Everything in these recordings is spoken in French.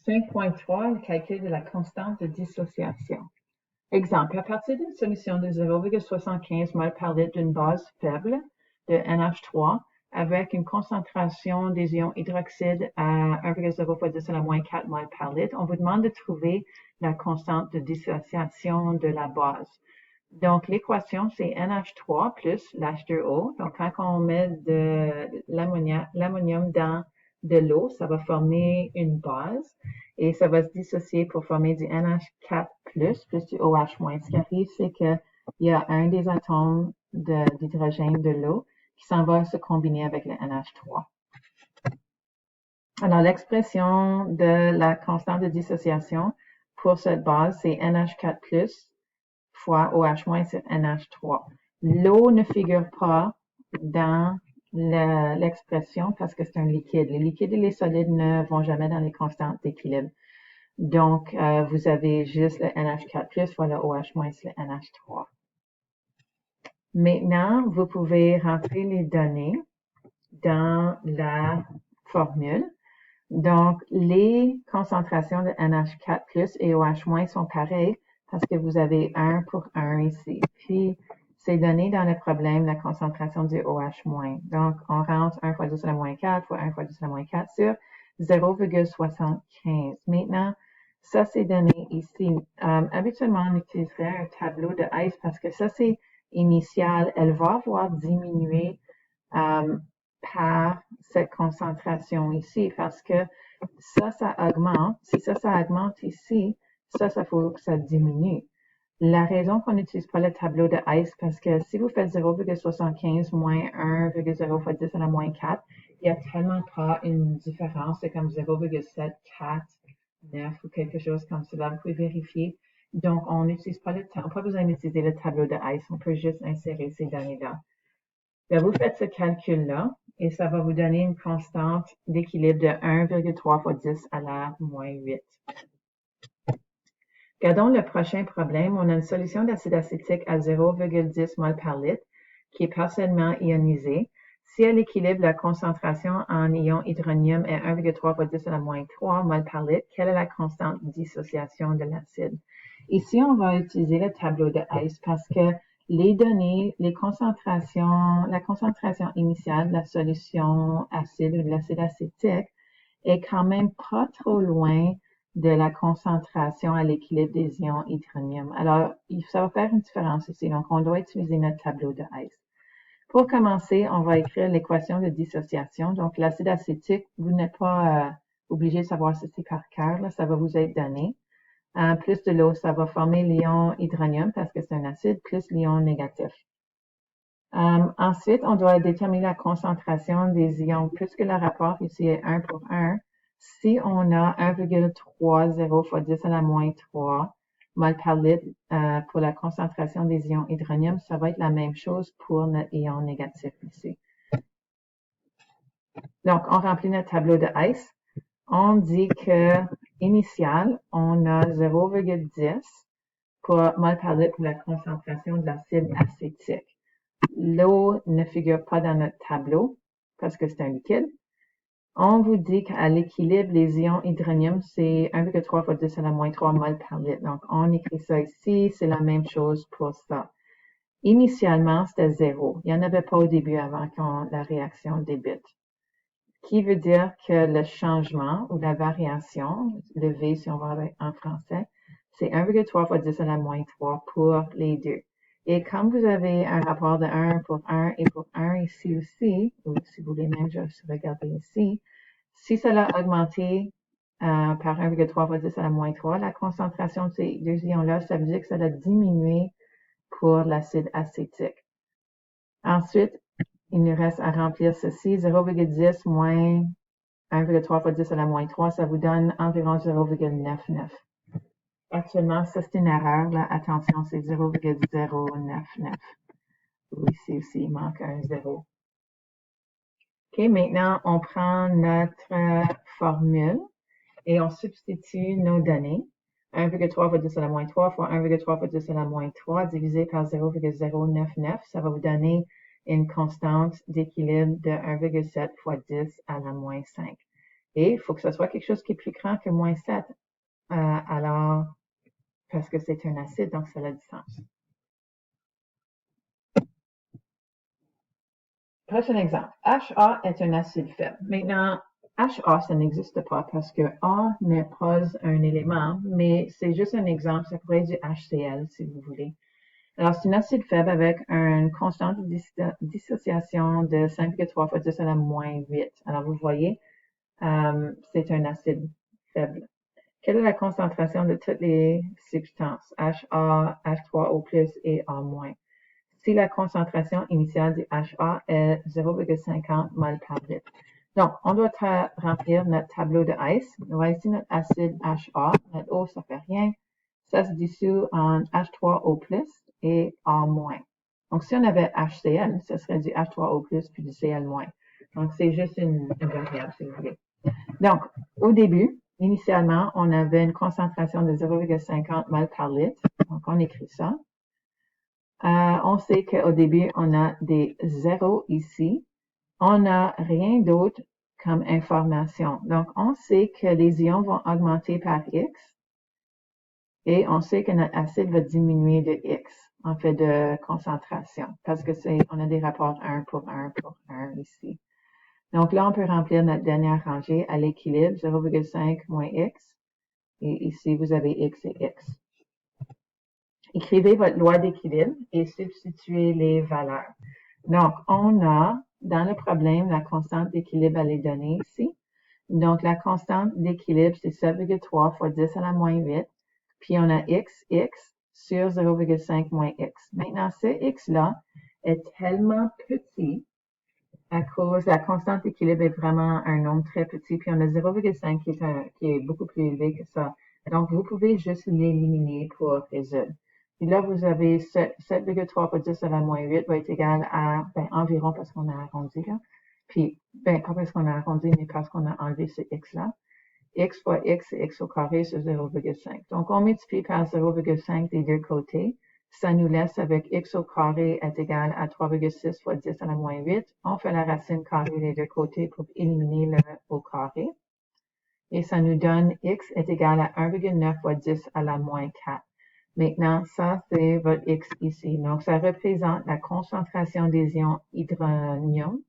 5.3, le calcul de la constante de dissociation. Exemple, à partir d'une solution de 0,75 mol par litre d'une base faible de NH3 avec une concentration des ions hydroxyde à 1,0 fois 10 à la moins 4 mol par litre, on vous demande de trouver la constante de dissociation de la base. Donc, l'équation, c'est NH3 plus l'H2O. Donc, quand on met de l'ammonium dans de l'eau, ça va former une base et ça va se dissocier pour former du NH4 plus du OH-. Ce qui arrive, c'est qu'il y a un des atomes d'hydrogène de l'eau qui s'en va se combiner avec le NH3. Alors, l'expression de la constante de dissociation pour cette base, c'est NH4 plus fois OH- sur NH3. L'eau ne figure pas dans l'expression parce que c'est un liquide. Les liquides et les solides ne vont jamais dans les constantes d'équilibre. Donc, vous avez juste le NH4+, fois le OH- sur le NH3. Maintenant, vous pouvez rentrer les données dans la formule. Donc, les concentrations de NH4+ et OH- sont pareilles parce que vous avez 1 pour 1 ici. Puis, c'est donné dans le problème la concentration du OH-. Donc, on rentre 1 fois 10 à la moins 4 fois 1 fois 10 à la moins 4 sur 0,75. Maintenant, ça, c'est donné ici. Habituellement, on utiliserait un tableau de ICE parce que ça, c'est initial. Elle va avoir diminué par cette concentration ici parce que ça augmente. Si ça augmente ici, ça faut que ça diminue. La raison qu'on n'utilise pas le tableau de ICE, parce que si vous faites 0,75 moins 1,0 fois 10 à la moins 4, il n'y a tellement pas une différence. C'est comme 0,749 ou quelque chose comme cela. Vous pouvez vérifier. Donc, on n'utilise pas on n'a pas besoin d'utiliser le tableau de ICE. On peut juste insérer ces données-là. Bien, vous faites ce calcul-là et ça va vous donner une constante d'équilibre de 1,3 fois 10 à la moins 8. Regardons le prochain problème. On a une solution d'acide acétique à 0,10 mol par litre qui est partiellement ionisée. Si elle équilibre la concentration en ion hydronium est 1,3 fois 10 à la moins 3 mol par litre, quelle est la constante de dissociation de l'acide? Ici, on va utiliser le tableau de ICE parce que les données, la concentration initiale de la solution acide ou de l'acide acétique est quand même pas trop loin de la concentration à l'équilibre des ions hydronium. Alors, ça va faire une différence ici. Donc, on doit utiliser notre tableau de ICE. Pour commencer, on va écrire l'équation de dissociation. Donc, l'acide acétique, vous n'êtes pas obligé de savoir ceci par cœur. Là, ça va vous être donné. Plus de l'eau, ça va former l'ion hydronium parce que c'est un acide, plus l'ion négatif. Ensuite, on doit déterminer la concentration des ions, puisque le rapport ici est 1 pour 1. Si on a 1,30 fois 10 à la moins 3 mol par litre pour la concentration des ions hydronium, ça va être la même chose pour notre ion négatif ici. Donc, on remplit notre tableau de ICE. On dit que initial, on a 0,10 pour mol par litre pour la concentration de l'acide acétique. L'eau ne figure pas dans notre tableau parce que c'est un liquide. On vous dit qu'à l'équilibre, les ions hydronium, c'est 1,3 fois 10 à la moins 3 mol par litre. Donc, on écrit ça ici. C'est la même chose pour ça. Initialement, c'était 0. Il n'y en avait pas au début avant que la réaction débute. Qui veut dire que le changement ou la variation, le V si on va en français, c'est 1,3 fois 10 à la moins 3 pour les deux. Et comme vous avez un rapport de 1 pour 1 et pour 1 ici aussi, ou si vous voulez même, je vais regarder ici, si cela a augmenté par 1,3 fois 10 à la moins 3, la concentration de ces deux ions-là, ça veut dire que ça a diminué pour l'acide acétique. Ensuite, il nous reste à remplir ceci, 0,10 moins 1,3 fois 10 à la moins 3, ça vous donne environ 0,99. Actuellement, ça c'est une erreur, là. Attention, c'est 0,099. Ici aussi, il manque un 0. OK, maintenant, on prend notre formule et on substitue nos données. 1,3 fois 10 à la moins 3 fois 1,3 fois 10 à la moins 3 divisé par 0,099, ça va vous donner une constante d'équilibre de 1,7 fois 10 à la moins 5. Et il faut que ce soit quelque chose qui est plus grand que moins 7. Alors, parce que c'est un acide, donc ça a du sens. Prochain exemple. HA est un acide faible. Maintenant, HA, ça n'existe pas parce que A n'est pas un élément, mais c'est juste un exemple. Ça pourrait être du HCl, si vous voulez. Alors, c'est un acide faible avec une constante de dissociation de 5,3 fois 10 à la moins 8. Alors, vous voyez, c'est un acide faible. Quelle est la concentration de toutes les substances HA, H3O+, et A-? Si la concentration initiale du HA est 0,50 mol par litre. Donc, on doit remplir notre tableau de ICE. On va ici notre acide HA. Notre eau, ça fait rien. Ça se dissout en H3O+, et A-. Donc, si on avait HCl, ce serait du H3O+, puis du Cl-. Donc, c'est juste une variable, si vous voulez. Donc, au début, initialement, on avait une concentration de 0,50 mol par litre. Donc, on écrit ça. On sait qu'au début, on a des zéros ici. On n'a rien d'autre comme information. Donc, on sait que les ions vont augmenter par X et on sait que notre acide va diminuer de X, en fait, de concentration, parce que on a des rapports 1 pour 1 pour 1 ici. Donc là, on peut remplir notre dernière rangée à l'équilibre, 0,5 moins X. Et ici, vous avez X et X. Écrivez votre loi d'équilibre et substituez les valeurs. Donc, on a, dans le problème, la constante d'équilibre, elle est donnée ici. Donc, la constante d'équilibre, c'est 7,3 fois 10 à la moins 8. Puis, on a x sur 0,5 moins x. Maintenant, ce x-là est tellement petit à cause, la constante d'équilibre est vraiment un nombre très petit. Puis, on a 0,5 qui est beaucoup plus élevé que ça. Donc, vous pouvez juste l'éliminer pour résoudre. Puis là, vous avez 7,3 fois 10 à la moins 8 va être égal à, environ parce qu'on a arrondi, là. Puis, pas parce qu'on a arrondi, mais parce qu'on a enlevé ce x-là. X fois x, c'est x au carré sur 0,5. Donc, on multiplie par 0,5 des deux côtés. Ça nous laisse avec x au carré est égal à 3,6 fois 10 à la moins 8. On fait la racine carrée des deux côtés pour éliminer le au carré. Et ça nous donne x est égal à 1,9 fois 10 à la moins 4. Maintenant, ça, c'est votre x ici. Donc, ça représente la concentration des ions hydronium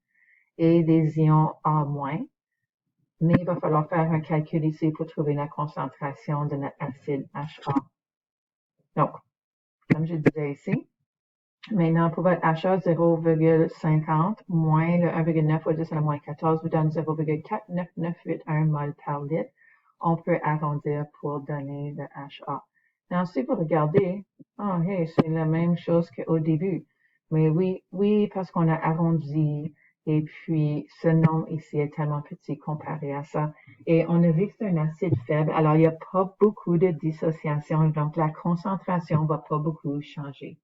et des ions A-. Mais il va falloir faire un calcul ici pour trouver la concentration de notre acide HA. Donc, comme je disais ici, maintenant, pour votre HA, 0,50 moins le 1,9 fois 10 à la moins 14 vous donne 0,49981 mol par litre. On peut arrondir pour donner le HA. Maintenant, si vous regardez, c'est la même chose qu'au début. Mais oui, parce qu'on a arrondi, et puis ce nombre ici est tellement petit comparé à ça. Et on a vu que c'est un acide faible, alors il n'y a pas beaucoup de dissociation, donc la concentration ne va pas beaucoup changer.